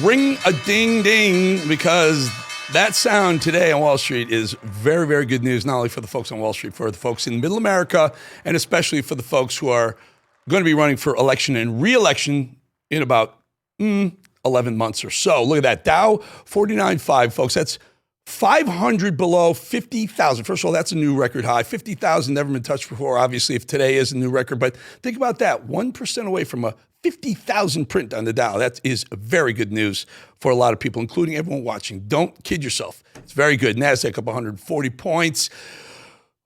Ring a ding ding, because that sound today on Wall Street is very, very good news, not only for the folks on Wall Street, for the folks in Middle America, and especially for the folks who are going to be running for election and re-election in about 11 months or so. Look at that. Dow 49.5, folks. That's 500 below 50,000. First of all, that's a new record high. 50,000 never been touched before, obviously, if today is a new record. But think about that. 1% away from a 50,000 print on the Dow. That is very good news for a lot of people, including everyone watching. Don't kid yourself. It's very good. Nasdaq up 140 points.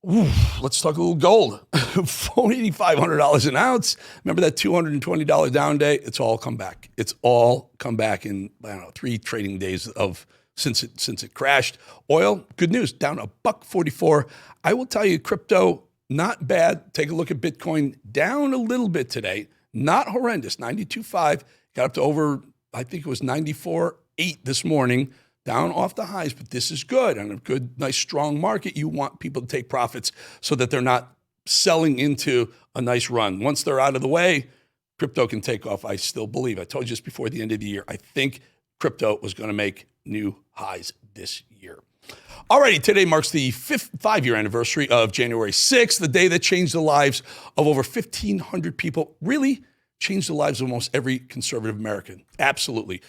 Ooh, let's talk a little gold. $8,500 an ounce. Remember that $220 down day? It's all come back. It's all come back in, 3 trading days of since it crashed. Oil, good news, down $1.44. I will tell you, crypto, not bad. Take a look at Bitcoin, down a little bit today. Not horrendous, 92.5. Got up to over, I think it was 94.8 this morning, down off the highs, but this is good. And a good, nice, strong market, you want people to take profits so that they're not selling into a nice run. Once they're out of the way, crypto can take off, I still believe. I told you just before the end of the year, I think crypto was going to make new highs this year. Alrighty, today marks the 5-year anniversary of January 6th, the day that changed the lives of over 1,500 people, really changed the lives of almost every conservative American. Absolutely.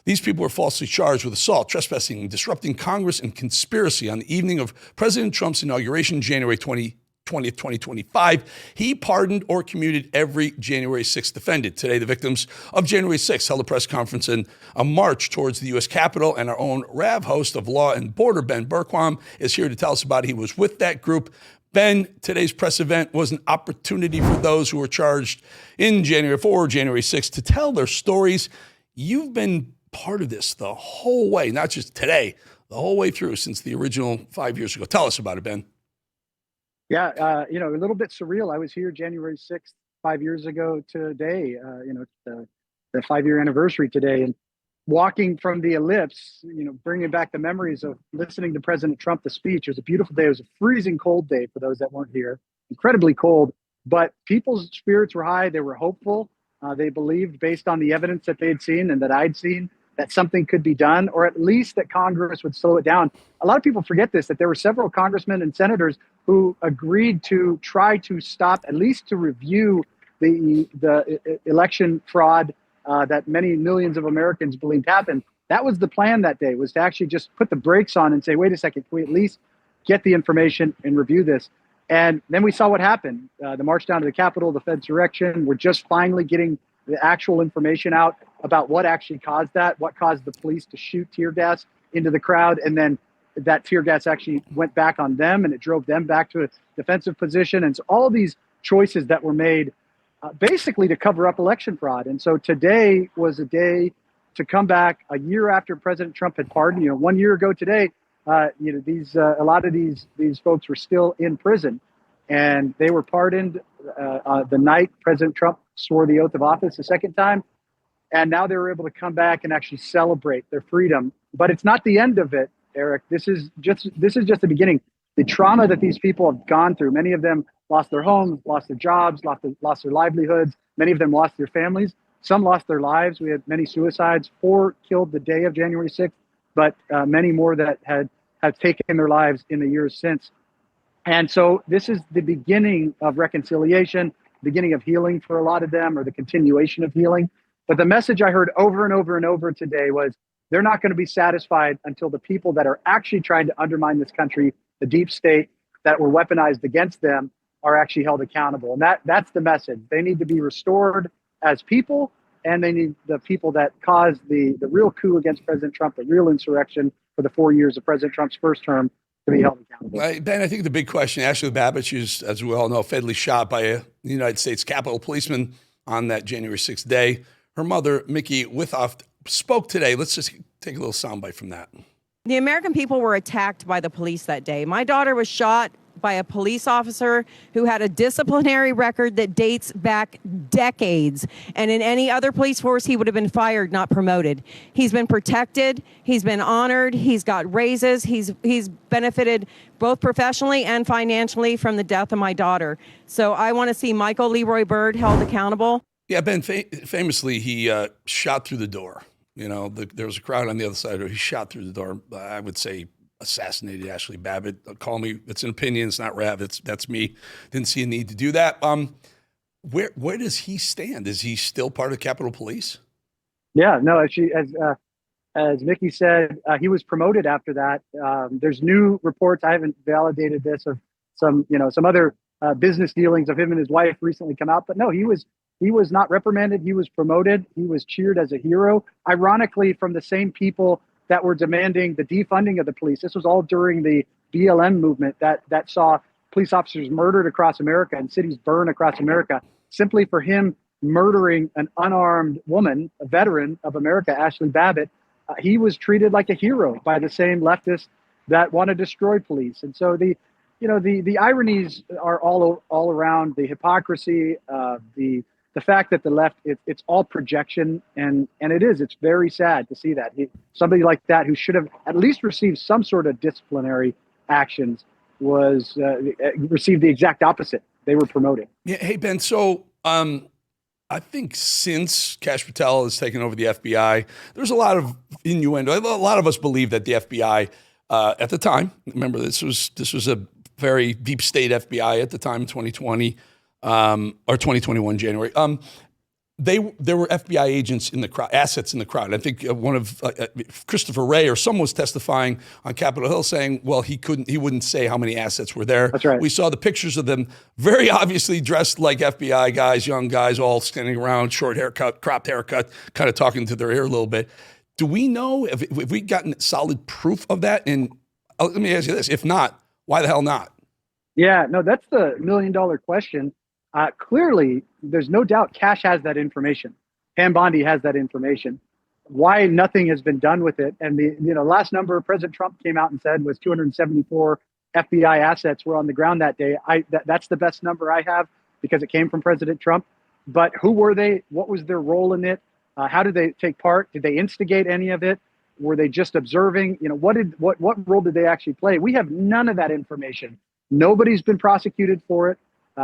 These people were falsely charged with assault, trespassing, disrupting Congress, and conspiracy on the evening of President Trump's inauguration, January 20th, 2025. He pardoned or commuted every January 6th defendant. Today, the victims of January 6th held a press conference and a march towards the U.S. Capitol, and our own RAV host of Law and Border, Ben Bergquam, is here to tell us about it. He was with that group. Ben, today's press event was an opportunity for those who were charged in January 6th to tell their stories. You've been part of this the whole way, not just today, the whole way through since the original 5 years ago. Tell us about it, Ben. Yeah, a little bit surreal. I was here January 6th, 5 years ago today, the 5-year anniversary today, and walking from the Ellipse, bringing back the memories of listening to President Trump, the speech. It was a beautiful day. It was a freezing cold day for those that weren't here, incredibly cold, but people's spirits were high. They were hopeful. They believed, based on the evidence that they had seen and that I'd seen, that something could be done, or at least that Congress would slow it down. A lot of people forget this, that there were several congressmen and senators who agreed to try to stop, at least to review the election fraud that many millions of Americans believed happened. That was the plan that day, was to actually just put the brakes on and say, wait a second, can we at least get the information and review this? And then we saw what happened. The march down to the Capitol, the Fed's direction. We're just finally getting the actual information out about what actually caused that, what caused the police to shoot tear gas into the crowd. And then that tear gas actually went back on them, and it drove them back to a defensive position. And so all these choices that were made basically to cover up election fraud. And so today was a day to come back a year after President Trump had pardoned. 1 year ago today, a lot of these folks were still in prison, and they were pardoned the night President Trump swore the oath of office a second time. And now they were able to come back and actually celebrate their freedom. But it's not the end of it, Eric. This is just the beginning. The trauma that these people have gone through, many of them lost their homes, lost their jobs, lost their livelihoods. Many of them lost their families. Some lost their lives. We had many suicides, 4 killed the day of January 6th, but many more that have taken their lives in the years since. And so this is the beginning of reconciliation, beginning of healing for a lot of them, or the continuation of healing. But the message I heard over and over and over today was, they're not going to be satisfied until the people that are actually trying to undermine this country, the deep state that were weaponized against them, are actually held accountable. And that's the message. They need to be restored as people, and they need the people that caused the real coup against President Trump, the real insurrection for the 4 years of President Trump's first term, to be held accountable. Ben, I think the big question, Ashli Babbitt, she was, as we all know, fatally shot by a United States Capitol policeman on that January 6th day. Her mother, Mickey Withoff, spoke today. Let's just take a little soundbite from that. The American people were attacked by the police that day. My daughter was shot by a police officer who had a disciplinary record that dates back decades. And in any other police force, he would have been fired, not promoted. He's been protected. He's been honored. He's got raises. He's benefited both professionally and financially from the death of my daughter. So I want to see Michael Leroy Byrd held accountable. Yeah, Ben, famously, he shot through the door. You know, there was a crowd on the other side. He shot through the door. I would say assassinated Ashli Babbitt. Call me. It's an opinion. It's not Rav. That's me. Didn't see a need to do that. Where does he stand? Is he still part of Capitol Police? Yeah, no. As Mickey said, he was promoted after that. There's new reports. I haven't validated this of some other business dealings of him and his wife recently come out. But no, he was not reprimanded. He was promoted. He was cheered as a hero. Ironically, from the same people that were demanding the defunding of the police. This was all during the BLM movement that saw police officers murdered across America and cities burn across America, simply for him murdering an unarmed woman, a veteran of America, Ashli Babbitt. He was treated like a hero by the same leftists that want to destroy police. And so the ironies are all around, the hypocrisy, the fact that the left, it's all projection, and it's very sad to see that. Somebody like that who should have at least received some sort of disciplinary actions was received the exact opposite. They were promoting. Yeah. Hey, Ben, so I think since Kash Patel has taken over the FBI, there's a lot of innuendo. A lot of us believe that the FBI at the time, remember this was a very deep state FBI at the time in 2020, or 2021 January. There were FBI agents in the crowd, assets in the crowd. I think one of Christopher Wray or someone was testifying on Capitol Hill saying, well, he wouldn't say how many assets were there. That's right. We saw the pictures of them very obviously dressed like FBI guys, young guys, all standing around, short haircut, cropped haircut, kind of talking to their ear a little bit. Do we know if we gotten solid proof of that? And let me ask you this: if not, why the hell not? Yeah, no, that's the $1 million question. Clearly, there's no doubt Kash has that information. Pam Bondi has that information. Why nothing has been done with it? And the last number President Trump came out and said was 274 FBI assets were on the ground that day. That's the best number I have because it came from President Trump. But who were they? What was their role in it? How did they take part? Did they instigate any of it? Were they just observing? What role did they actually play? We have none of that information. Nobody's been prosecuted for it.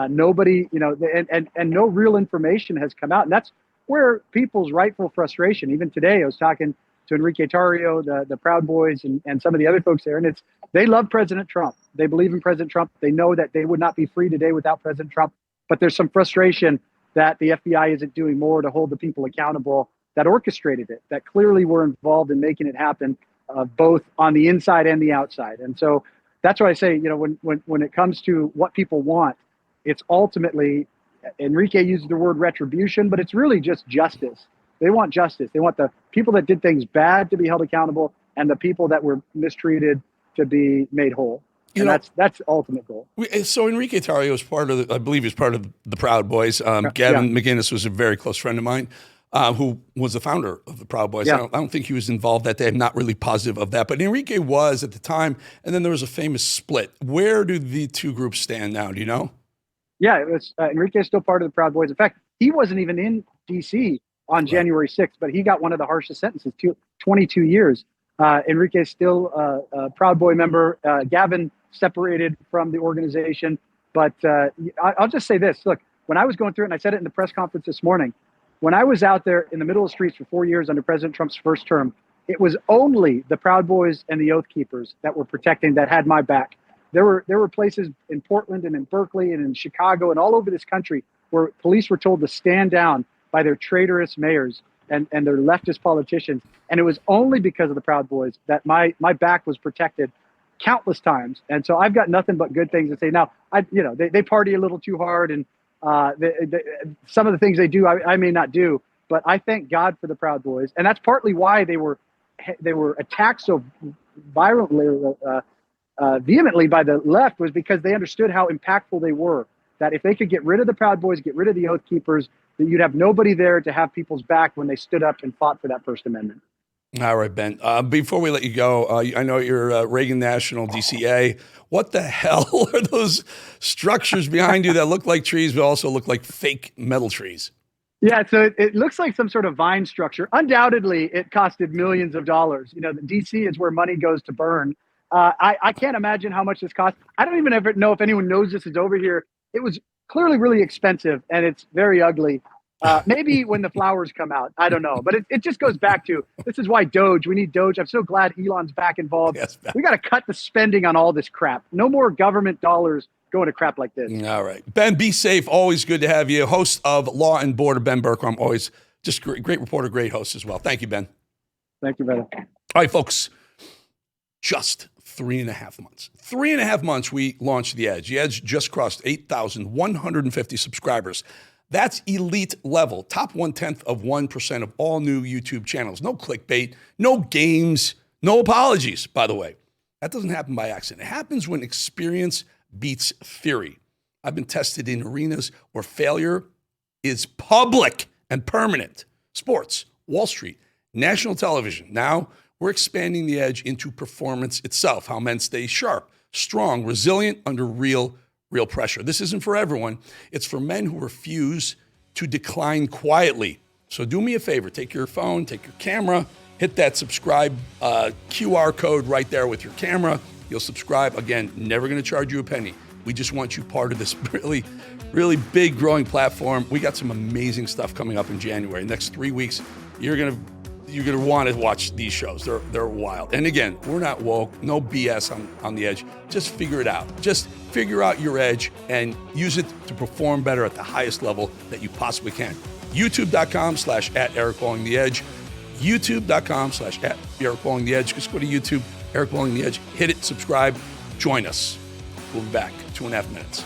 Nobody, and no real information has come out. And that's where people's rightful frustration, even today, I was talking to Enrique Tarrio, the Proud Boys, and some of the other folks there. And they love President Trump. They believe in President Trump. They know that they would not be free today without President Trump. But there's some frustration that the FBI isn't doing more to hold the people accountable that orchestrated it, that clearly were involved in making it happen, both on the inside and the outside. And so that's why I say, when it comes to what people want, it's ultimately, Enrique uses the word retribution, but it's really just justice. They want justice. They want the people that did things bad to be held accountable and the people that were mistreated to be made whole. And that's the ultimate goal. So Enrique Tarrio is I believe he's part of the Proud Boys. Gavin McInnes was a very close friend of mine, who was the founder of the Proud Boys. Yeah. I don't think he was involved that day. I'm not really positive of that. But Enrique was at the time, and then there was a famous split. Where do the two groups stand now? Do you know? Yeah, it was Enrique is still part of the Proud Boys. In fact, he wasn't even in D.C. on January 6th, but he got one of the harshest sentences, 22 years. Enrique is still a Proud Boy member. Gavin separated from the organization. But I'll just say this. Look, when I was going through it, and I said it in the press conference this morning, when I was out there in the middle of the streets for 4 years under President Trump's first term, it was only the Proud Boys and the Oath Keepers that were protecting, that had my back. There were places in Portland and in Berkeley and in Chicago and all over this country where police were told to stand down by their traitorous mayors and their leftist politicians. And it was only because of the Proud Boys that my back was protected countless times. And so I've got nothing but good things to say. Now, they party a little too hard, and some of the things they do, I may not do, but I thank God for the Proud Boys. And that's partly why they were attacked so vehemently by the left, was because they understood how impactful they were, that if they could get rid of the Proud Boys, get rid of the Oath Keepers, that you'd have nobody there to have people's back when they stood up and fought for that First Amendment. All right, Ben. Before we let you go, I know you're Reagan National DCA. What the hell are those structures behind you that look like trees but also look like fake metal trees? Yeah, so it looks like some sort of vine structure. Undoubtedly, it costed millions of dollars. The DC is where money goes to burn. I can't imagine how much this cost. I don't even ever know if anyone knows this is over here. It was clearly really expensive, and it's very ugly. Maybe when the flowers come out, I don't know. But it just goes back to, this is why DOGE, we need DOGE. I'm so glad Elon's back involved. Yes, we got to cut the spending on all this crap. No more government dollars going to crap like this. All right. Ben, be safe. Always good to have you. Host of Law and Border, Ben Bergquam. Always just great reporter, great host as well. Thank you, Ben. Thank you, brother. All right, folks. Just 3.5 months. 3.5 months we launched The Edge. The Edge just crossed 8,150 subscribers. That's elite level, top 0.1% of all new YouTube channels. No clickbait, no games, no apologies, by the way. That doesn't happen by accident. It happens when experience beats theory. I've been tested in arenas where failure is public and permanent. Sports, Wall Street, national television. Now we're expanding The Edge into performance itself, how men stay sharp, strong, resilient under real pressure. This isn't for everyone. It's for men who refuse to decline quietly. So do me a favor. Take your phone, take your camera, hit that subscribe QR code right there with your camera. You'll subscribe. Again, never going to charge you a penny. We just want you part of this really, really big growing platform. We got some amazing stuff coming up in January. Next 3 weeks, you're gonna want to watch these shows. They're wild. And again, we're not woke. No BS on The Edge. Just figure it out. Just figure out your edge and use it to perform better at the highest level that you possibly can. YouTube.com/@EricBollingTheEdge. YouTube.com/@EricBollingTheEdge. Just go to YouTube, Eric Bolling The Edge. Hit it, subscribe, join us. We'll be back. 2.5 minutes.